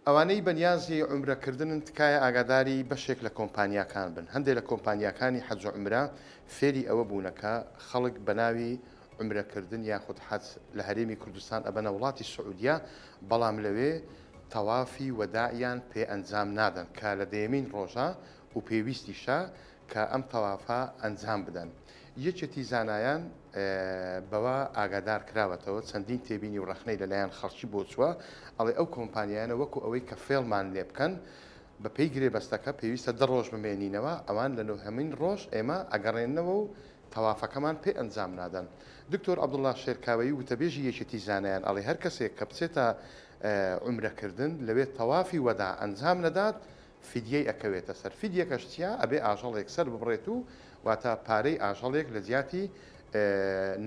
ئەوانەی بەنیازی عومرەکردنن تکایە ئاگاداری بەشێک لە کۆمپانیاکان بن. هەندێک لە کۆمپانیاکانی حەج و عومرە فێری ئەوە بوونەکە خەڵک بەناوی عومرەکردن یاخود حەج لە هەرێمی کوردستان ئەبەنە وڵاتی سعودیا، بەڵام لەوێ تەوافی وەداعیان پێ ئەنجام نادەن کە لە دەیەمین ڕۆژە و پێویستیشە کە ئەم تەوافە ئەنجام بدەن. یەکێتی زانایان بەوە ئاگادار کراوەتەوە چەندین تێبینی و ڕەخنەی لەلایەن خەڵکی بۆ چووە، ئەڵێ ئەو کۆمپانیانە وەکو ئەوەی کە فێڵمان لێ بکەن بە پێی گرێبەستەکە پێویستە 10 ڕۆژ بمێنینەوە، ئەوان لە نۆهەمین ڕۆژ ئێمە ئەگەڕێنەوە و تەوافەکەمان پێ ئەنجام نادەن. دکتۆر عەبدوڵڵا شێرکاوەیی وتەبێژی یەکێتی زانایان ئەڵێ هەر کەسێک کە بچێتە عومرەکردن لەوێ تەوافی وەدا ئەنجام نەدات فیدیەی ئەکەوێتە سەر. فیدیەکەش چییە؟ ئەبێ ئاژەڵێک سەر ببڕێت و واتە پارەی ئاژەڵێک لە زیاتی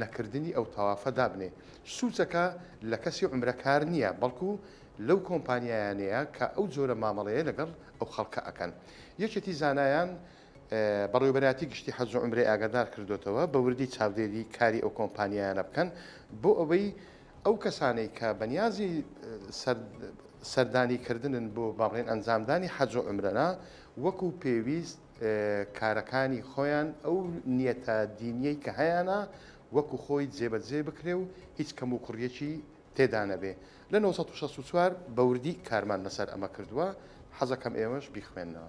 نەکردنی ئەو تەوافە دابنێ. سوچەکە لە کەسی عومرەکار نییە، بەڵکو لەو کۆمپانیایانەیە کە ئەو جۆرە مامەڵەیە لەگەڵ ئەو خەڵکە ئەکەن. یەکێتی زانایان بەڕێوەبەراتی گشتی حەج و عومرەی ئاگادار کردوێتەوە بە وردی چاودێری کاری ئەو کۆمپانیایانە بکەن بۆ ئەوەی ئەو کەسانەی کە بەنیازی سەردانیکردنن بۆ باڵێن ئەنجامدانی حەج و عومرەنا وەکو پێویست کارەکانی خۆیان ئەو نیەتە دینیەی کە هەیەە وەکو خۆی جێبەجێ بکرێ و هیچ کەم و کوڕیەکی تێدا نەبێ. لە 1964 بەوردی کارمان لەسەر ئەمە کردووە، حەزەکەم ئێوەش بیخوێنەوە.